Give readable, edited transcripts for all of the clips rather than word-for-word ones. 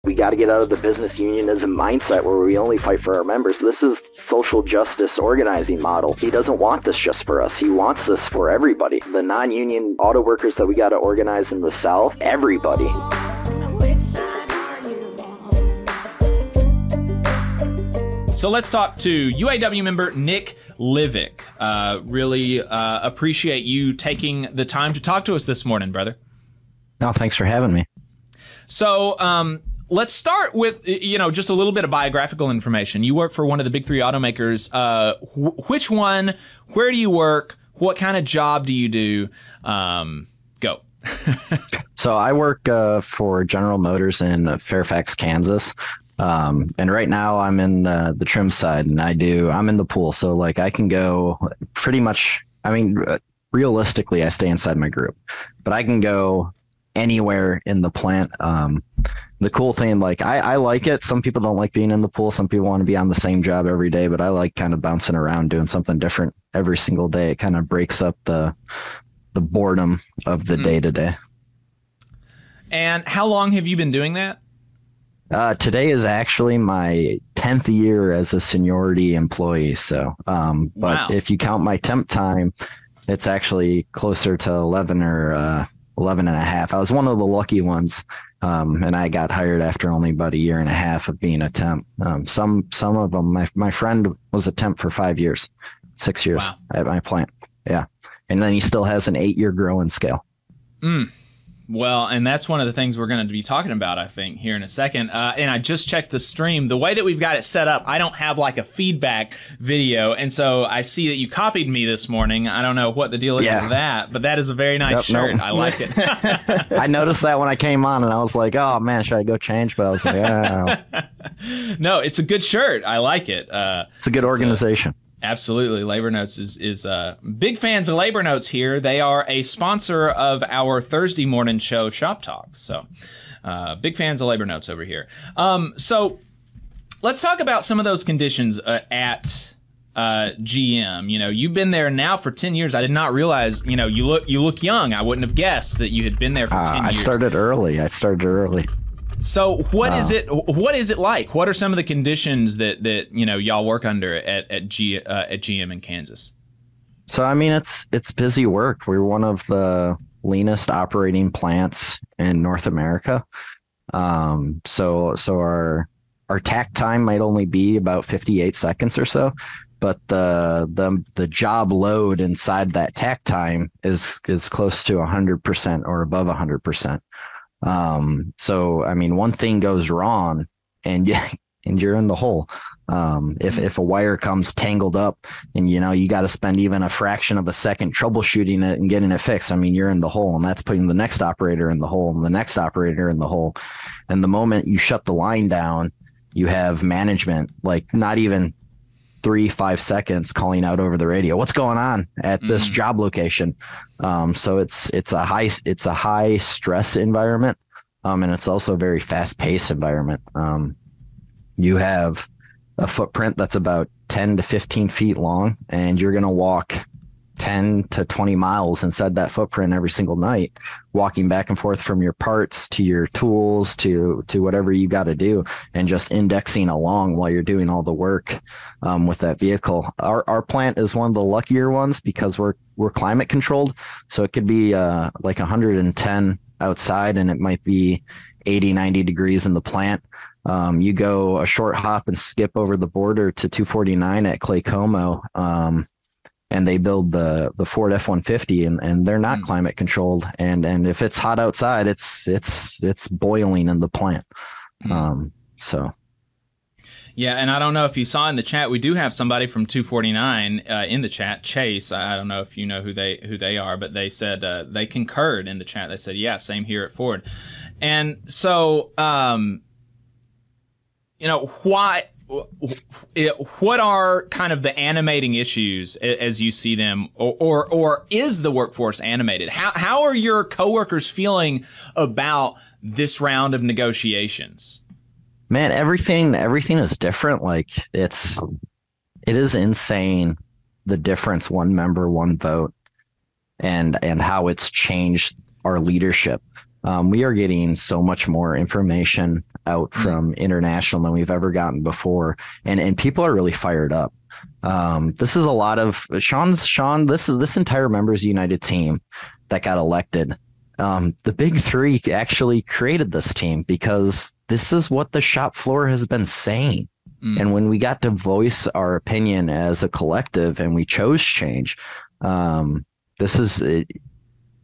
We got to get out of the business unionism mindset where we only fight for our members. This is social justice organizing model. He doesn't want this just for us. He wants this for everybody. The non-union auto workers that we got to organize in the South, everybody. So let's talk to UAW member Nick Livick. Really appreciate you taking the time to talk to us this morning, brother. No, thanks for having me. So let's start with, just a little bit of biographical information. You work for one of the big three automakers. Which one? Where do you work? What kind of job do you do? Go. So I work for General Motors in Fairfax, Kansas. And right now I'm in the trim side, and I'm in the pool. So like I can go pretty much, realistically, I stay inside my group, but I can go anywhere in the plant. The cool thing, like I like it. Some people don't like being in the pool. Some people want to be on the same job every day, but I like kind of bouncing around, doing something different every single day. It kind of breaks up the boredom of the day to day. And how long have you been doing that? Today is actually my 10th year as a seniority employee. So, but if you count my temp time, it's actually closer to 11 or 11 and a half. I was one of the lucky ones. And I got hired after only about a year and a half of being a temp. Some of them, my friend was a temp for 5 years, 6 years at my plant. Yeah. And then he still has an 8-year growing scale. Well, and that's one of the things we're going to be talking about, I think, here in a second. And I just checked the stream. The way that we've got it set up, I don't have like a feedback video. And so I see that you copied me this morning. I don't know what the deal is with that, but that is a very nice shirt. Nope. I like it. I noticed that when I came on, and I was like, oh, man, should I go change? But I was like, oh. No, it's a good shirt. I like it. It's a good organization. Absolutely. Labor Notes is big fans of Labor Notes here. They are a sponsor of our Thursday morning show, Shop Talk. So big fans of Labor Notes over here. So let's talk about some of those conditions at GM. You've been there now for 10 years. I did not realize, you look young. I wouldn't have guessed that you had been there for 10 years. I started early. So what is it? What is it like? What are some of the conditions that y'all work under at GM in Kansas? So it's busy work. We're one of the leanest operating plants in North America. So our tack time might only be about 58 seconds or so, but the job load inside that tack time is close to 100% or above 100%. So one thing goes wrong and you're in the hole. If a wire comes tangled up and you got to spend even a fraction of a second troubleshooting it and getting it fixed, you're in the hole, and that's putting the next operator in the hole and the next operator in the hole. And the moment you shut the line down, you have management, like not even 3-5 seconds, calling out over the radio, what's going on at this job location. So it's a high stress environment. And it's also a very fast paced environment. You have a footprint that's about 10 to 15 feet long, and you're going to walk 10 to 20 miles inside that footprint every single night, walking back and forth from your parts to your tools to whatever you got to do, and just indexing along while you're doing all the work with that vehicle. Our plant is one of the luckier ones because we're climate controlled. So it could be like 110 outside, and it might be 80, 90 degrees in the plant. You go a short hop and skip over the border to 249 at Clay Como, and they build the Ford F-150, and they're not climate controlled. And if it's hot outside, it's boiling in the plant. So. Yeah, and I don't know if you saw in the chat, we do have somebody from 249 in the chat, Chase. I don't know if you know who they are, but they said they concurred in the chat. They said, yeah, same here at Ford. And so, what are kind of the animating issues as you see them, or is the workforce animated? How are your coworkers feeling about this round of negotiations? Man, everything is different. Like it is insane, the difference, one member, one vote, and how it's changed our leadership. We are getting so much more information out from international than we've ever gotten before. And people are really fired up. This is a lot of this entire Members United team that got elected. The big three actually created this team because this is what the shop floor has been saying. And when we got to voice our opinion as a collective and we chose change,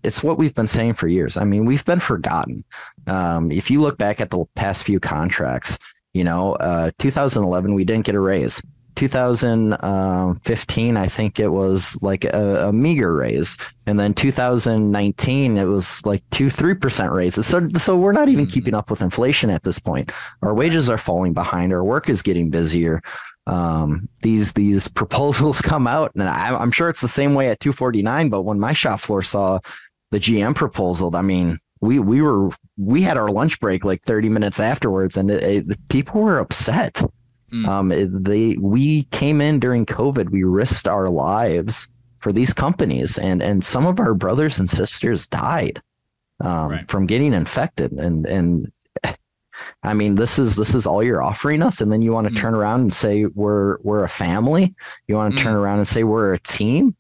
it's what we've been saying for years. I mean, we've been forgotten. If you look back at the past few contracts, 2011, we didn't get a raise. 2015, I think it was like a meager raise. And then 2019, it was like 2-3% raises. So we're not even keeping up with inflation at this point. Our wages are falling behind. Our work is getting busier. These proposals come out, and I'm sure it's the same way at 249. But when my shop floor saw the GM proposal, I mean, we had our lunch break like 30 minutes afterwards, and people were upset. We came in during COVID. We risked our lives for these companies, and some of our brothers and sisters died from getting infected. And I mean, this is all you're offering us, and then you want to turn around and say we're a family. You want to turn around and say we're a team,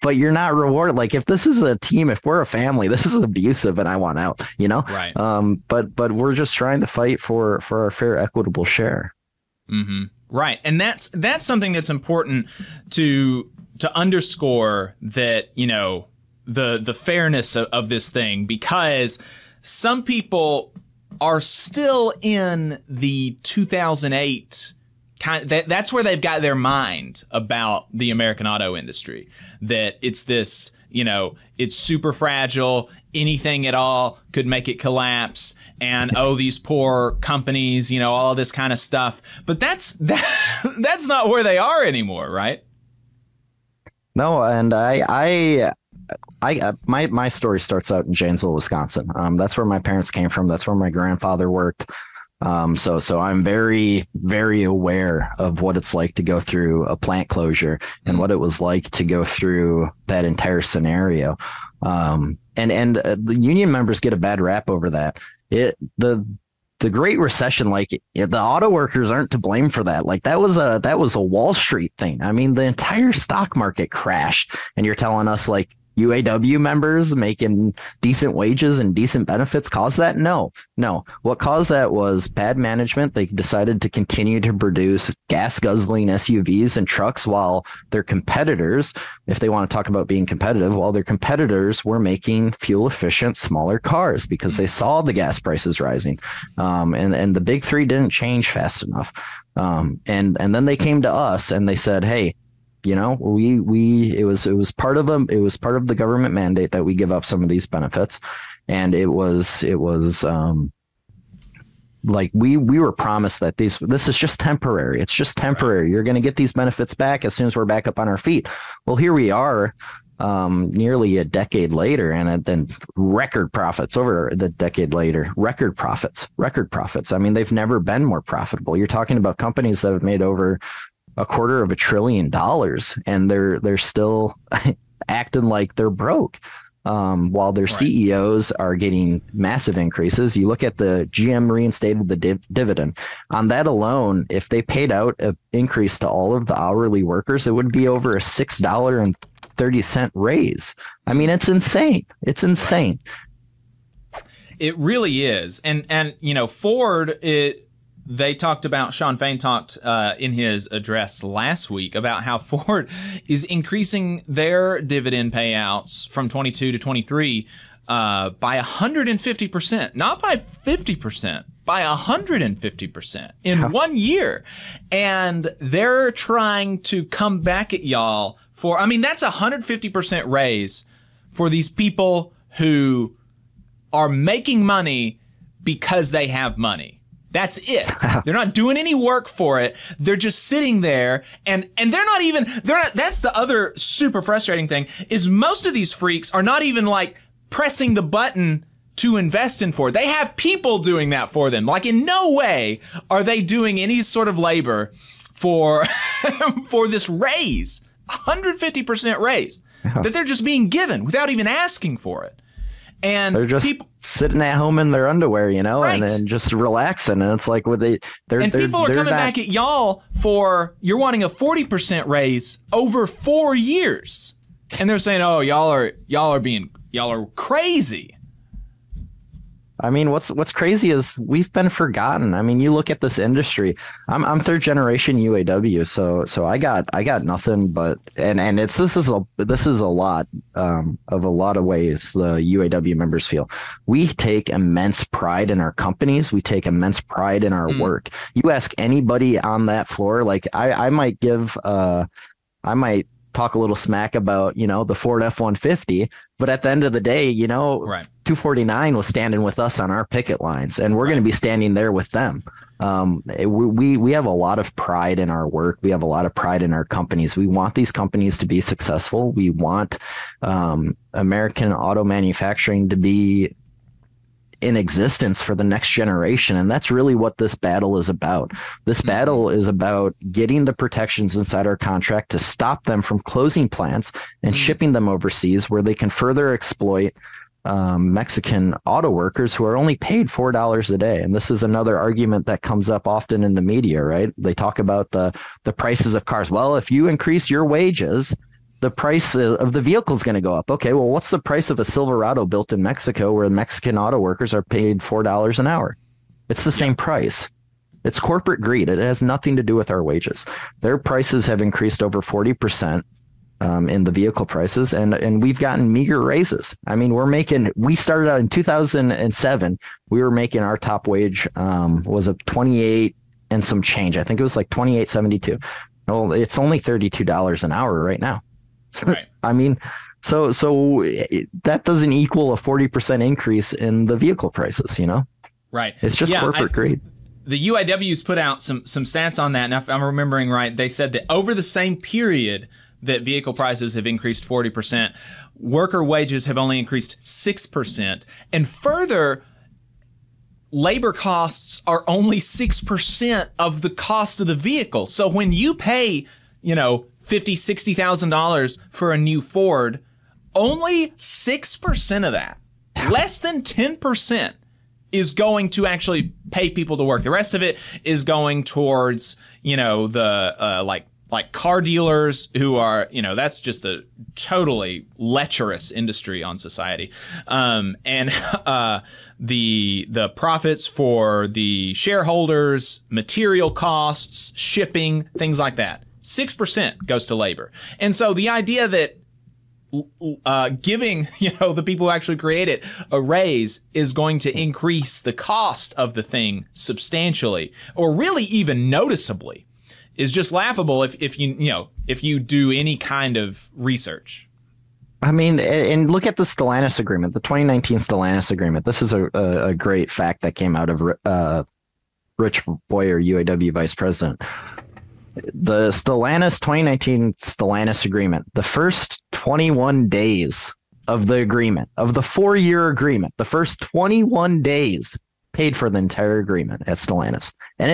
but you're not rewarded. Like, if this is a team, if we're a family, this is abusive, and I want out. Right. But we're just trying to fight for our fair, equitable share. Mm-hmm. Right. And that's something that's important to underscore, that, the fairness of this thing, because some people are still in the 2008 that's where they've got their mind about the American auto industry, that it's this, it's super fragile. Anything at all could make it collapse, and these poor companies, all this kind of stuff. But that's not where they are anymore, right? No, and my story starts out in Janesville, Wisconsin. That's where my parents came from. That's where my grandfather worked. So I'm very, very aware of what it's like to go through a plant closure and what it was like to go through that entire scenario. And the union members get a bad rap over that. The Great Recession, the auto workers aren't to blame for that. Like, that was a Wall Street thing. I mean, the entire stock market crashed, and you're telling us like UAW members making decent wages and decent benefits caused that? No. What caused that was bad management. They decided to continue to produce gas guzzling SUVs and trucks while their competitors, if they want to talk about being competitive, while their competitors were making fuel efficient, smaller cars because they saw the gas prices rising. And the big three didn't change fast enough. And then they came to us and they said, hey, it was part of the government mandate that we give up some of these benefits. And it was like we were promised that this is just temporary. It's just temporary. Right. You're going to get these benefits back as soon as we're back up on our feet. Well, here we are, nearly a decade later, and then record profits over the decade later, record profits. I mean, they've never been more profitable. You're talking about companies that have made over $250 billion, and they're still acting like they're broke, while their CEOs are getting massive increases. You look at the GM reinstated the dividend. On that alone, if they paid out an increase to all of the hourly workers, it would be over a $6.30 raise. I mean, it's insane. It's insane. It really is. And Ford, they talked about, Sean Fain talked in his address last week about how Ford is increasing their dividend payouts from 22 to 23 by 150%, not by 50%, by 150% in 1 year. And they're trying to come back at y'all for, I mean, that's a 150% raise for these people who are making money because they have money. That's it. They're not doing any work for it. They're just sitting there, and they're not, that's the other super frustrating thing, is most of these freaks are not even like pressing the button to invest in Ford. They have people doing that for them. Like, in no way are they doing any sort of labor for this raise, 150% raise that they're just being given without even asking for it. And they're just sitting at home in their underwear, you know, right. and just relaxing. And it's like, people are coming back at y'all for, you're wanting a 40% raise over 4 years. And they're saying, oh, y'all are crazy. I mean, what's crazy is we've been forgotten. I mean, you look at this industry. I'm third generation UAW, so I got nothing but and this is a lot of a lot of ways the UAW members feel. We take immense pride in our companies. We take immense pride in our work. You ask anybody on that floor, like I might talk a little smack about, you know, the Ford F-150, but at the end of the day, you know, right. 249 was standing with us on our picket lines, and we're going to be standing there with them. We have a lot of pride in our work. We have a lot of pride in our companies. We want these companies to be successful. We want American auto manufacturing to be in existence for the next generation. And that's really what this battle is about. This battle is about getting the protections inside our contract to stop them from closing plants and shipping them overseas, where they can further exploit Mexican auto workers who are only paid $4 a day. And this is another argument that comes up often in the media, right? They talk about the prices of cars. Well, if you increase your wages, the price of the vehicle is going to go up. Okay, well, what's the price of a Silverado built in Mexico where Mexican auto workers are paid $4 an hour? It's the same price. It's corporate greed. It has nothing to do with our wages. Their prices have increased over 40% in the vehicle prices, and we've gotten meager raises. I mean, we started out in 2007. We were making our top wage was a 28 and some change. I think it was like 28.72. Well, it's only $32 an hour right now. Right. I mean, so that doesn't equal a 40% increase in the vehicle prices, you know? Right. It's just corporate greed. The UAWs put out some stats on that, and if I'm remembering right, they said that over the same period that vehicle prices have increased 40%, worker wages have only increased 6%, and further, labor costs are only 6% of the cost of the vehicle. So when you pay, you know, $50,000, $60,000 for a new Ford, only 6% of that, less than 10%, is going to actually pay people to work. The rest of it is going towards, you know, the like car dealers who are, you know, that's just a totally lecherous industry on society. And the profits for the shareholders, material costs, shipping, things like that. 6% goes to labor. And so the idea that giving, you know, the people who actually create it a raise is going to increase the cost of the thing substantially, or really even noticeably, is just laughable if you do any kind of research. I mean, and look at the Stellantis agreement, the 2019 Stellantis agreement. This is a great fact that came out of Rich Boyer, UAW vice president. The Stellantis 2019 Stellantis agreement, the first 21 days of the agreement, of the 4-year agreement, the first 21 days paid for the entire agreement at Stellantis. And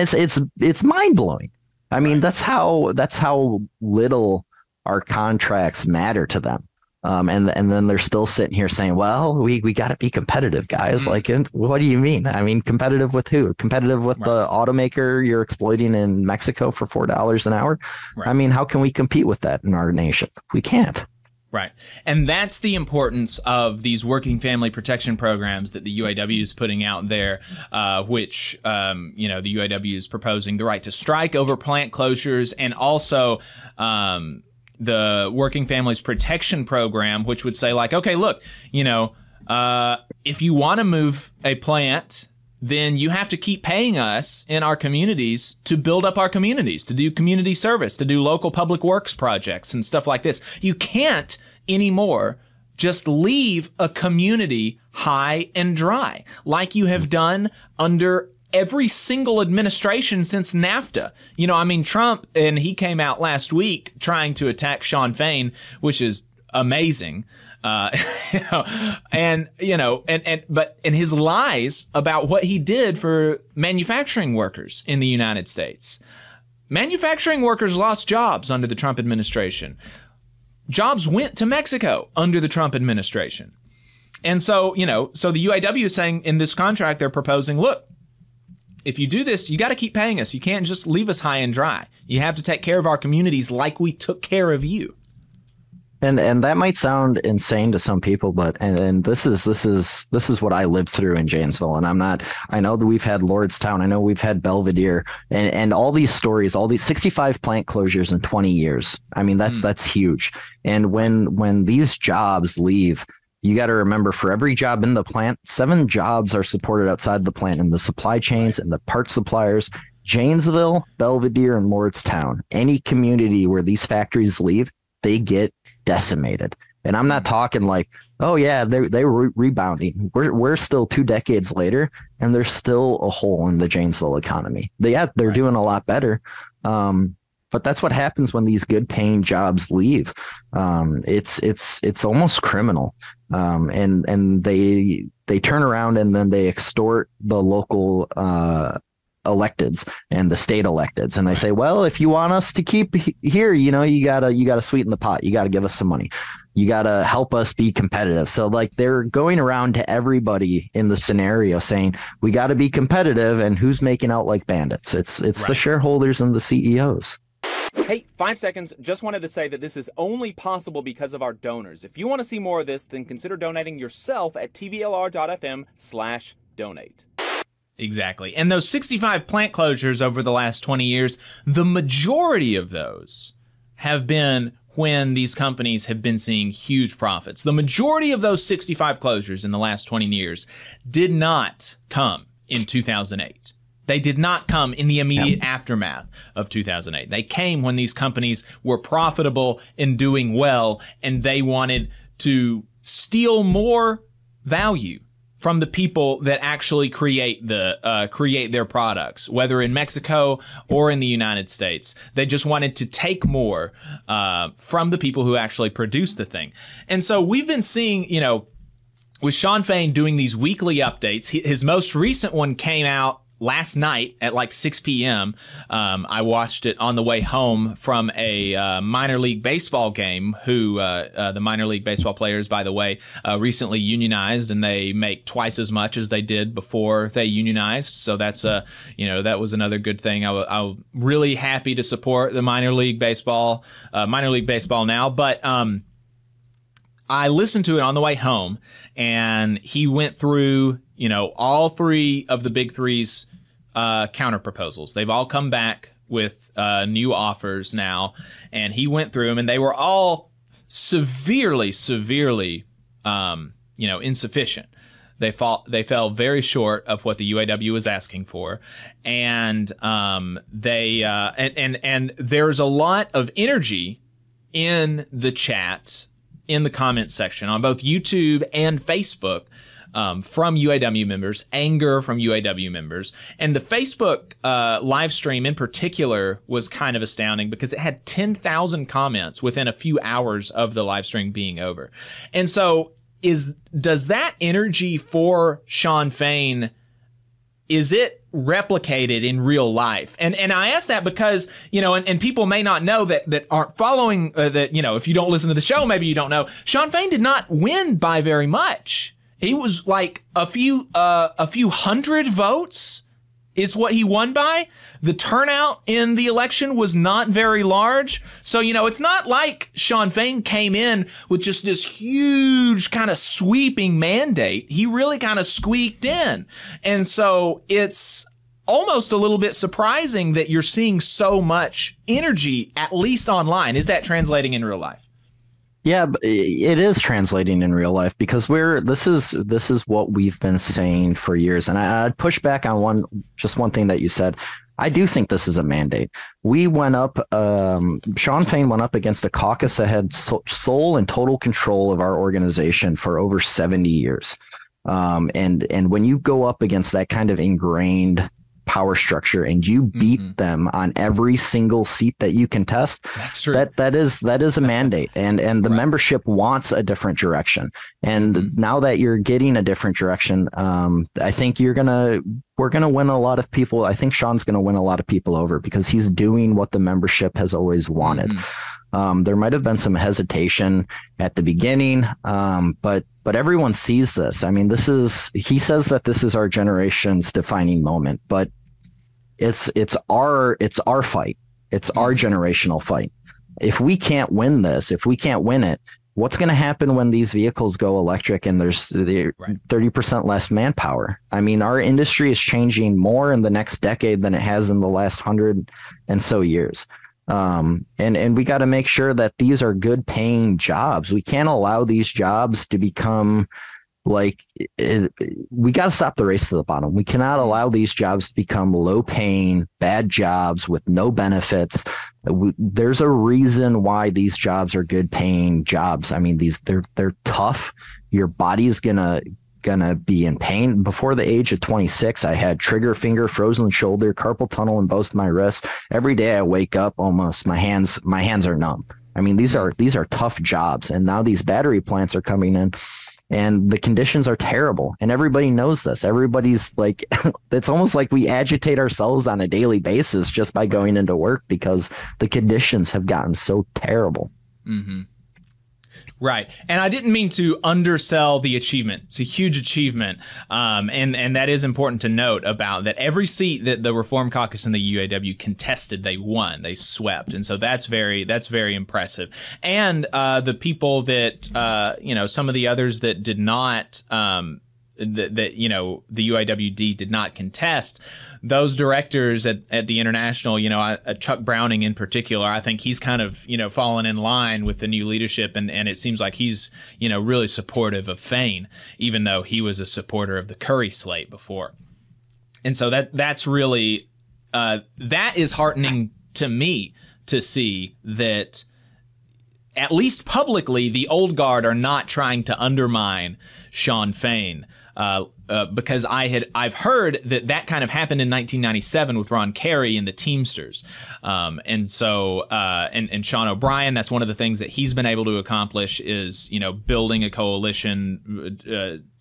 it's mind-blowing. I mean, that's how little our contracts matter to them. And then they're still sitting here saying, well, we got to be competitive, guys. Like, what do you mean? I mean, competitive with who? Competitive with the automaker you're exploiting in Mexico for $4 an hour? Right. I mean, how can we compete with that in our nation? We can't. Right. And that's the importance of these working family protection programs that the UAW is putting out there, which, the UAW is proposing the right to strike over plant closures, and also the Working Families Protection Program, which would say, like, okay, look, if you want to move a plant, then you have to keep paying us in our communities to build up our communities, to do community service, to do local public works projects and stuff like this. You can't anymore just leave a community high and dry like you have done under every single administration since NAFTA. Trump, and he came out last week trying to attack Sean Fain, which is amazing. But his lies about what he did for manufacturing workers in the United States. Manufacturing workers lost jobs under the Trump administration. Jobs went to Mexico under the Trump administration. And so, so the UAW is saying in this contract, they're proposing, look, if you do this, you got to keep paying us. You can't just leave us high and dry. You have to take care of our communities like we took care of you. And that might sound insane to some people, but and this is what I lived through in Janesville. And I know that we've had Lordstown, I know we've had Belvedere, and all these stories, all these 65 plant closures in 20 years. I mean, that's huge. And when these jobs leave, you got to remember, for every job in the plant, 7 jobs are supported outside the plant in the supply chains and the parts suppliers. Janesville, Belvedere, and Lordstown, any community where these factories leave, they get decimated. And I'm not talking like, oh yeah, they're rebounding. We're still 2 decades later, and there's still a hole in the Janesville economy. They're doing a lot better. But that's what happens when these good paying jobs leave. It's almost criminal. And they turn around and then they extort the local electeds and the state electeds, and they say, well, if you want us to keep here, you gotta sweeten the pot, you gotta give us some money, you gotta help us be competitive. So like, they're going around to everybody in the scenario saying, we got to be competitive, and who's making out like bandits? It's the shareholders and the CEOs. Hey, 5 seconds. Just wanted to say that this is only possible because of our donors. If you want to see more of this, then consider donating yourself at tvlr.fm/donate. Exactly. And those 65 plant closures over the last 20 years, the majority of those have been when these companies have been seeing huge profits. The majority of those 65 closures in the last 20 years did not come in 2008. They did not come in the immediate aftermath of 2008. They came when these companies were profitable and doing well, and they wanted to steal more value from the people that actually create their products, whether in Mexico or in the United States. They just wanted to take more from the people who actually produce the thing. And so we've been seeing, with Shawn Fain doing these weekly updates. His most recent one came out last night at like 6 p.m. I watched it on the way home from a minor league baseball game. The minor league baseball players, by the way, recently unionized, and they make twice as much as they did before they unionized. So that's that was another good thing. I'm really happy to support the minor league baseball now. But I listened to it on the way home, and he went through all 3 of the big three's counter proposals. They've all come back with new offers now, and he went through them, and they were all severely, insufficient. They fell very short of what the UAW was asking for, and and there's a lot of energy in the chat, in the comments section on both YouTube and Facebook, from UAW members, anger from UAW members. And the Facebook live stream in particular was kind of astounding because it had 10,000 comments within a few hours of the live stream being over. And so does that energy for Shawn Fain, is it replicated in real life? And I ask that because, and people may not know that aren't following, if you don't listen to the show, maybe you don't know, Shawn Fain did not win by very much. He was like a few hundred votes is what he won by. The turnout in the election was not very large. So, it's not like Shawn Fain came in with just this huge kind of sweeping mandate. He really kind of squeaked in. And so it's almost a little bit surprising that you're seeing so much energy, at least online. Is that translating in real life? Yeah, it is translating in real life, because this is what we've been saying for years. And I'd push back on one thing that you said. I do think this is a mandate. We went up, Shawn Fain went up against a caucus that had sole and total control of our organization for over 70 years. And when you go up against that kind of ingrained power structure and you beat them on every single seat that you contest, that's true. That is a mandate, and the membership wants a different direction. And now that you're getting a different direction, I think we're gonna win a lot of people. I think Shawn's gonna win a lot of people over because he's doing what the membership has always wanted. There might have been some hesitation at the beginning, but everyone sees this. I mean, he says that this is our generation's defining moment, but it's our fight. It's our generational fight. If we can't win this, if we can't win it, what's going to happen when these vehicles go electric and there's 30% less manpower? I mean, our industry is changing more in the next decade than it has in the last 100 and so years. And we got to make sure that these are good paying jobs. We can't allow these jobs to become we got to stop the race to the bottom. We cannot allow these jobs to become low paying, bad jobs with no benefits. There's a reason why these jobs are good paying jobs. I mean, they're tough. Your body's gonna be in pain. Before the age of 26, I had trigger finger, frozen shoulder, carpal tunnel in both my wrists. Every day I wake up, almost my hands are numb. I mean, these are tough jobs. And now these battery plants are coming in, and the conditions are terrible. And everybody knows this. Everybody's like, it's almost like we agitate ourselves on a daily basis just by going into work because the conditions have gotten so terrible. Mm-hmm. Right. And I didn't mean to undersell the achievement. It's a huge achievement. And that is important to note about that every seat that the Reform Caucus and the UAW contested, they won, they swept. And so that's very impressive. And the people that, some of the others that did not, that the UAWD did not contest, those directors at the International, Chuck Browning in particular, I think he's kind of, fallen in line with the new leadership, and it seems like he's, really supportive of Fain, even though he was a supporter of the Curry slate before. And so that's really, that is heartening to me to see that at least publicly, the old guard are not trying to undermine Shawn Fain. Because I've heard that kind of happened in 1997 with Ron Carey and the Teamsters, and Sean O'Brien. That's one of the things that he's been able to accomplish is building a coalition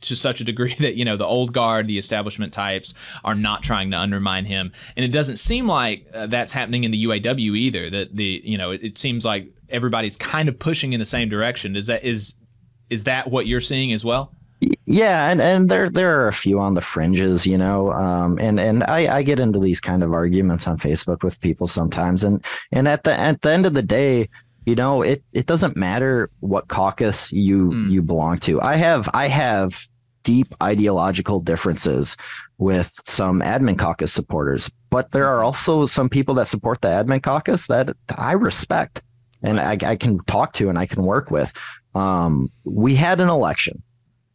to such a degree that the old guard, the establishment types, are not trying to undermine him. And it doesn't seem like that's happening in the UAW either. That it seems like everybody's kind of pushing in the same direction. Is that what you're seeing as well? Yeah, and there are a few on the fringes, and I get into these kind of arguments on Facebook with people sometimes, and at the end of the day, it doesn't matter what caucus you belong to. I have deep ideological differences with some admin caucus supporters, but there are also some people that support the admin caucus that I respect and I can talk to and I can work with. We had an election.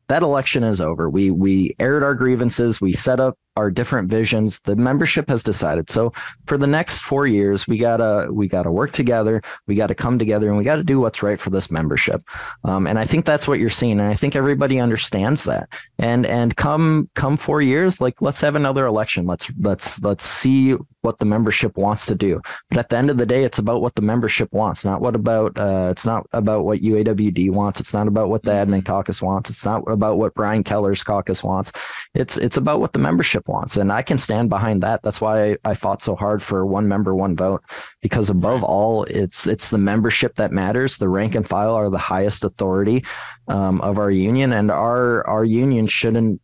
That election is over. We aired our grievances. We set up our different visions. The membership has decided. So for the next 4 years, we gotta work together. We gotta come together, and we gotta do what's right for this membership. And I think that's what you're seeing. And I think everybody understands that. And come 4 years, let's have another election. Let's see what the membership wants to do. But at the end of the day, it's about what the membership wants, it's not about what UAWD wants. It's not about what the admin caucus wants. It's not about what Brian Keller's caucus wants. It's about what the membership wants. And I can stand behind that. That's why I fought so hard for one member, one vote, because above all, it's the membership that matters. The rank and file are the highest authority of our union, and our union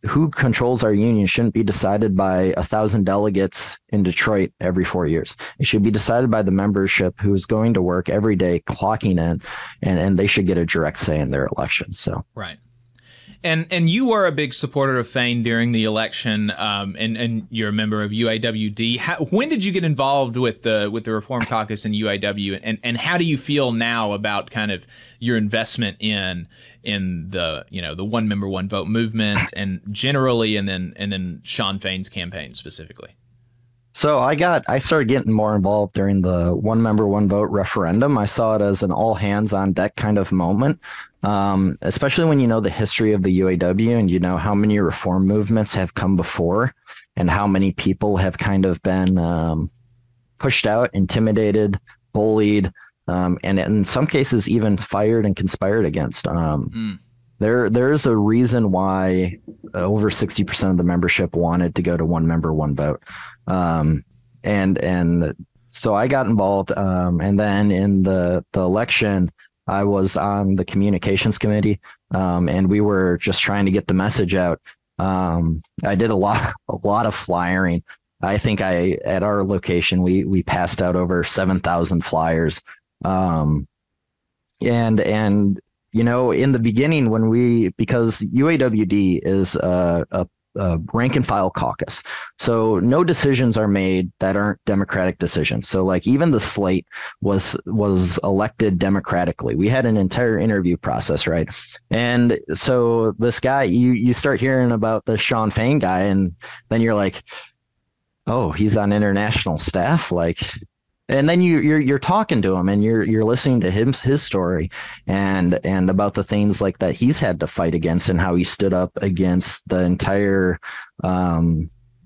who controls our union shouldn't be decided by 1,000 delegates in Detroit every 4 years. It should be decided by the membership who is going to work every day, clocking in, and they should get a direct say in their elections. So right. And you were a big supporter of Fain during the election, and you're a member of UAWD. When did you get involved with the Reform Caucus and UAW, and how do you feel now about kind of your investment in the the one member one vote movement and generally, and then Shawn Fain's campaign specifically? So I started getting more involved during the one member, one vote referendum. I saw it as an all hands on deck kind of moment, especially when you know the history of the UAW and you know how many reform movements have come before and how many people have kind of been pushed out, intimidated, bullied, and in some cases even fired and conspired against. There's a reason why over 60% of the membership wanted to go to one member, one vote. And so I got involved, and then in the election, I was on the communications committee, and we were just trying to get the message out. I did a lot of flyering. I think at our location we passed out over 7,000 flyers, and you know, in the beginning because UAWD is a rank and file caucus. So no decisions are made that aren't democratic decisions. So like even the slate was elected democratically. We had an entire interview process, right? And so this guy, you start hearing about the Shawn Fain guy, and then you're like, oh, he's on international staff, like. And then you're talking to him, and you're listening to his story and about the things like that he's had to fight against, and how he stood up against the entire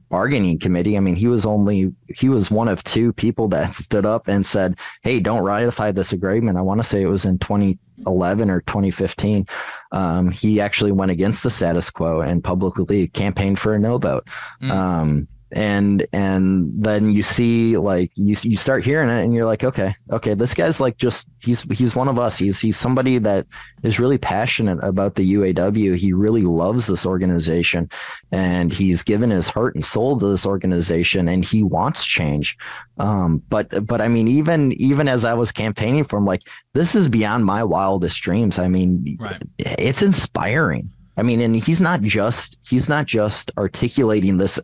bargaining committee. I mean, he was one of two people that stood up and said, hey, don't ratify this agreement. I want to say it was in 2011 or 2015. He actually went against the status quo and publicly campaigned for a no vote. And then you see, like, you start hearing it, and you're like, okay, this guy's like, just he's one of us. He's somebody that is really passionate about the UAW. He really loves this organization, and he's given his heart and soul to this organization, and he wants change. But I mean, even as I was campaigning for him, like, this is beyond my wildest dreams. I mean, right. It's inspiring. I mean, and he's not just articulating this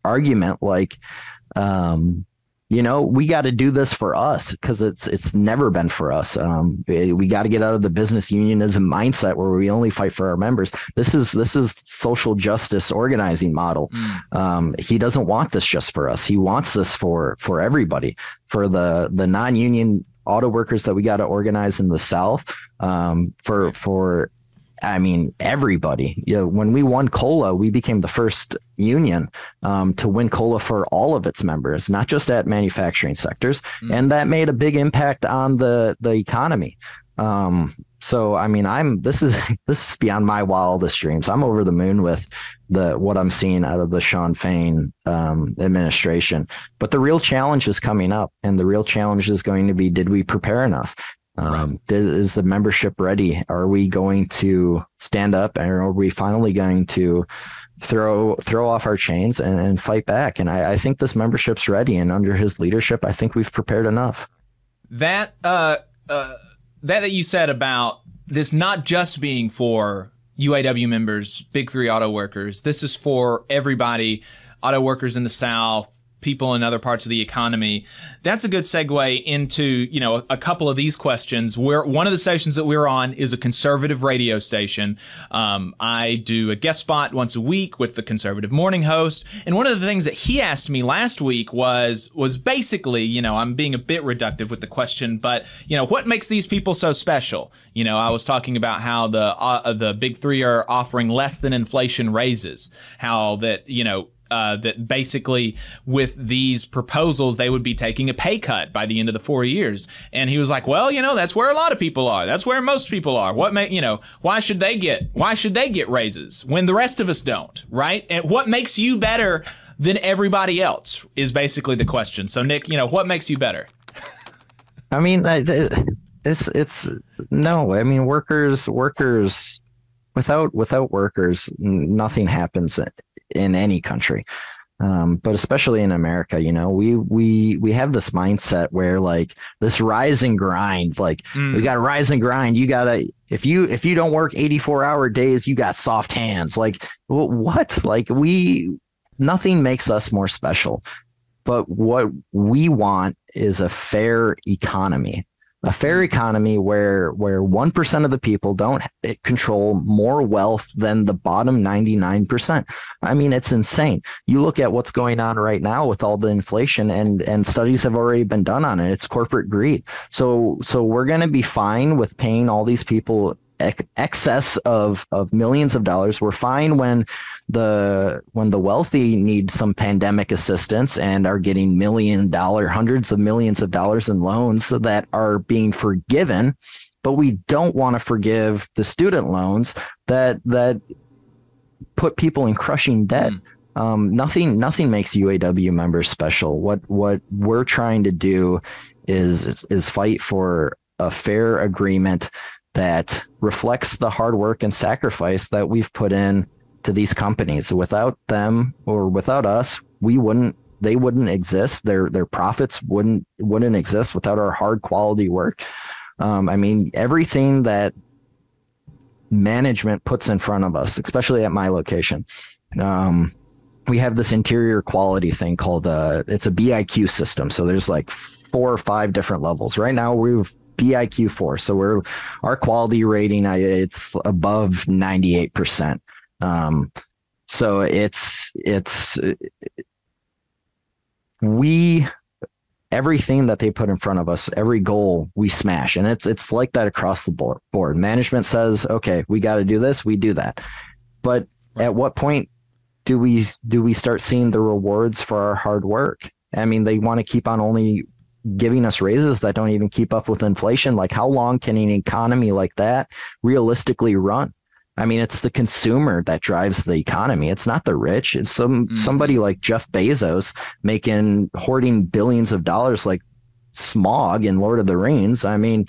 argument like, you know, we got to do this for us, because it's never been for us. We got to get out of the business unionism mindset where we only fight for our members. This is social justice organizing model. He doesn't want this just for us. He wants this for everybody, for the non-union auto workers that we got to organize in the South, for I mean, everybody. You know, when we won COLA, we became the first union to win COLA for all of its members, not just at manufacturing sectors. And that made a big impact on the economy. So, I mean, this is beyond my wildest dreams. I'm over the moon with what I'm seeing out of the Shawn Fain administration. But the real challenge is coming up, and the real challenge is going to be, did we prepare enough? Is the membership ready? Are we going to stand up, and are we finally going to throw off our chains and fight back? And I think this membership's ready, and under his leadership, I think we've prepared enough. That you said about this not just being for UAW members, Big Three auto workers, this is for everybody, auto workers in the South, people in other parts of the economy. That's a good segue into, you know, a couple of these questions. One of the stations that we're on is a conservative radio station. I do a guest spot once a week with the conservative morning host. And one of the things that he asked me last week was basically, you know, I'm being a bit reductive with the question, but, you know, what makes these people so special? You know, I was talking about how the Big Three are offering less than inflation raises, how that, you know, that basically with these proposals, they would be taking a pay cut by the end of the 4 years. And he was like, well, you know, that's where a lot of people are. That's where most people are. Why should they get raises when the rest of us don't, right? And what makes you better than everybody else is basically the question. So, Nick, you know, what makes you better? I mean, it's no, I mean, workers without workers, nothing happens in any country, but especially in America. You know, we have this mindset where, like, this rise and grind, like, we got to rise and grind. You gotta, if you don't work 84-hour days, you got soft hands. Like, what? Like, nothing makes us more special, but what we want is a fair economy. A fair economy where 1% of the people don't control more wealth than the bottom 99%. I mean, it's insane. You look at what's going on right now with all the inflation, and studies have already been done on it. It's corporate greed. So we're going to be fine with paying all these people excess of millions of dollars. We're fine when the wealthy need some pandemic assistance and are getting hundreds of millions of dollars in loans that are being forgiven, but we don't want to forgive the student loans that put people in crushing debt. Nothing makes UAW members special. What we're trying to do is fight for a fair agreement that reflects the hard work and sacrifice that we've put in to these companies. Without them or without us, they wouldn't exist. Their profits wouldn't exist without our hard quality work. I mean, everything that management puts in front of us, especially at my location, we have this interior quality thing called it's a BIQ system. So there's like 4 or 5 different levels. Right now we've BIQ 4. So our quality rating, it's above 98%. So everything that they put in front of us, every goal we smash, and it's like that across the board. Management says, okay, we got to do this, we do that. But at what point do we start seeing the rewards for our hard work? I mean, they want to keep on only giving us raises that don't even keep up with inflation. Like, how long can an economy like that realistically run? I mean, it's the consumer that drives the economy. It's not the rich. It's somebody like Jeff Bezos hoarding billions of dollars like Smaug in Lord of the Rings. I mean,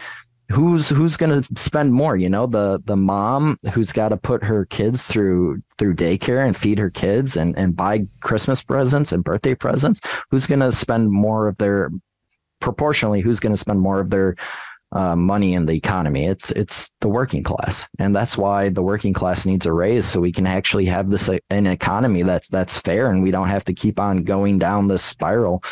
who's going to spend more? You know, the mom who's got to put her kids through daycare and feed her kids and buy Christmas presents and birthday presents. Who's going to spend more of their proportionally? Who's going to spend more of their money in the economy? It's the working class, and that's why the working class needs a raise, so we can actually have an economy that's fair, and we don't have to keep on going down this spiral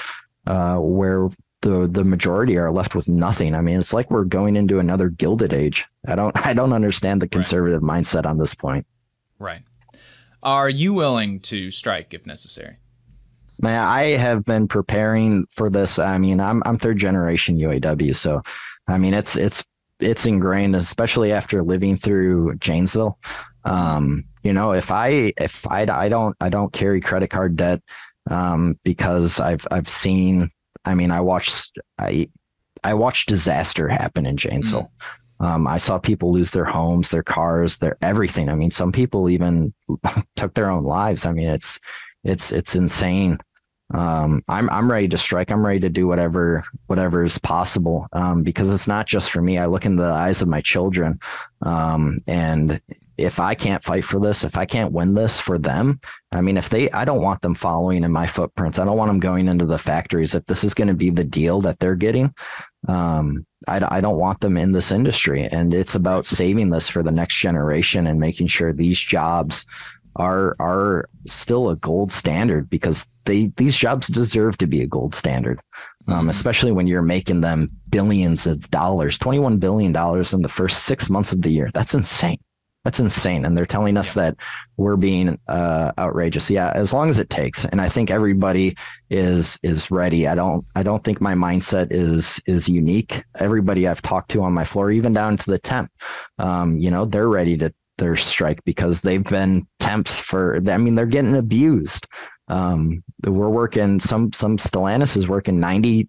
where the majority are left with nothing. I mean, it's like we're going into another Gilded Age. I don't understand the conservative mindset on this point. Right. Are you willing to strike if necessary? Man, I have been preparing for this. I mean, I'm 3rd generation UAW, so I mean it's ingrained, especially after living through Janesville. You know, if I don't carry credit card debt because I've seen. I mean, I watched disaster happen in Janesville. I saw people lose their homes, their cars, their everything. I mean, some people even took their own lives. I mean, it's insane. I'm ready to strike. I'm ready to do whatever is possible, because it's not just for me. I look in the eyes of my children, and if I can't fight for this, if I can't win this for them, I mean, I don't want them following in my footprints. I don't want them going into the factories. If this is going to be the deal that they're getting, I don't want them in this industry. And it's about saving this for the next generation and making sure these jobs are still a gold standard, because these jobs deserve to be a gold standard, especially when you're making them billions of dollars, $21 billion in the first 6 months of the year. That's insane. That's insane. And they're telling us that we're being outrageous. Yeah, as long as it takes. And I think everybody is ready. I don't think my mindset is unique. Everybody I've talked to on my floor, even down to the temp, you know, they're ready to their strike because they've been temps they're getting abused. We're working, some Stellantis is working 90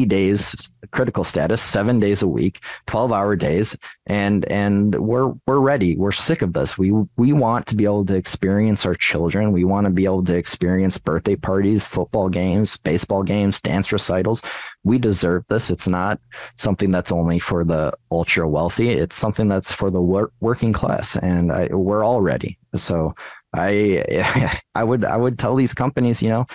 days critical status, 7 days a week, 12-hour days. And we're ready. We're sick of this. We want to be able to experience our children. We want to be able to experience birthday parties, football games, baseball games, dance recitals. We deserve this. It's not something that's only for the ultra wealthy. It's something that's for the working class. And we're all ready. So I would tell these companies, you know,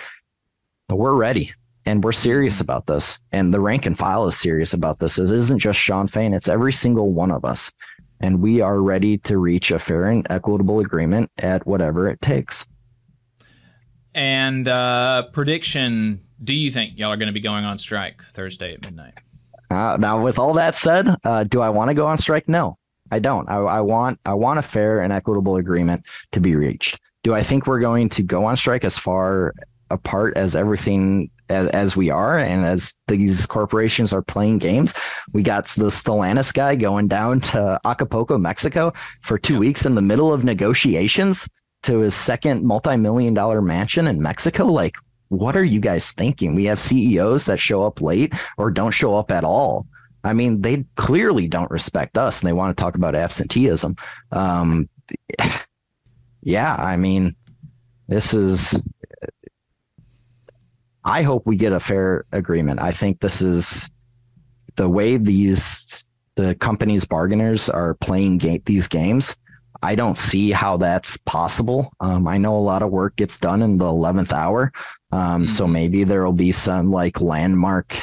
we're ready and we're serious about this. And the rank and file is serious about this. It isn't just Sean Fain. It's every single one of us. And we are ready to reach a fair and equitable agreement at whatever it takes. And prediction, do you think y'all are going to be going on strike Thursday at midnight? Now, with all that said, do I want to go on strike? No. I don't. I want a fair and equitable agreement to be reached. Do I think we're going to go on strike as far apart as everything as we are, and as these corporations are playing games? We got the Stellantis guy going down to Acapulco, Mexico for 2 weeks in the middle of negotiations to his second multi-million-dollar mansion in Mexico. Like, what are you guys thinking? We have CEOs that show up late or don't show up at all. I mean, they clearly don't respect us, and they want to talk about absenteeism. Yeah, I mean, this is I hope we get a fair agreement. I think this is the way the company's bargainers are playing these games. I don't see how that's possible. I know a lot of work gets done in the 11th hour. So maybe there will be some like landmark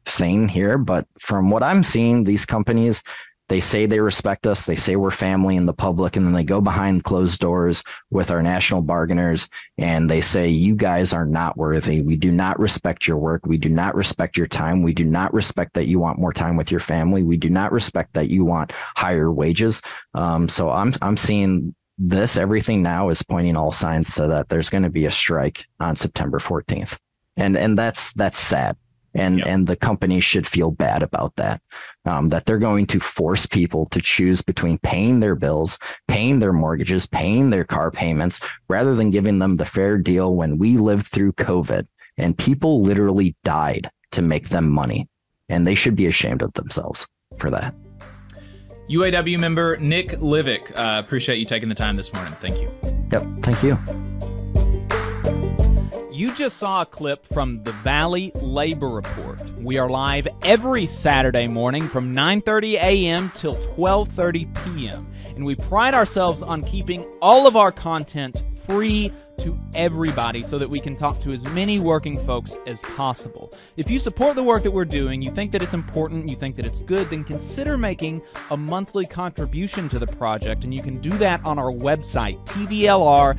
thing here. But from what I'm seeing, these companies, they say they respect us. They say we're family in the public, and then they go behind closed doors with our national bargainers and they say, you guys are not worthy. We do not respect your work. We do not respect your time. We do not respect that you want more time with your family. We do not respect that you want higher wages. So I'm seeing this. Everything now is pointing all signs to that there's going to be a strike on September 14th. And that's sad. And the company should feel bad about that, that they're going to force people to choose between paying their bills, paying their mortgages, paying their car payments, rather than giving them the fair deal when we lived through COVID and people literally died to make them money. And they should be ashamed of themselves for that. UAW member Nick Livick, appreciate you taking the time this morning. Thank you. Yep. Thank you. You just saw a clip from the Valley Labor Report. We are live every Saturday morning from 9:30 a.m. till 12:30 p.m. And we pride ourselves on keeping all of our content free to everybody so that we can talk to as many working folks as possible. If you support the work that we're doing, you think that it's important, you think that it's good, then consider making a monthly contribution to the project. And you can do that on our website, tvlr.fm.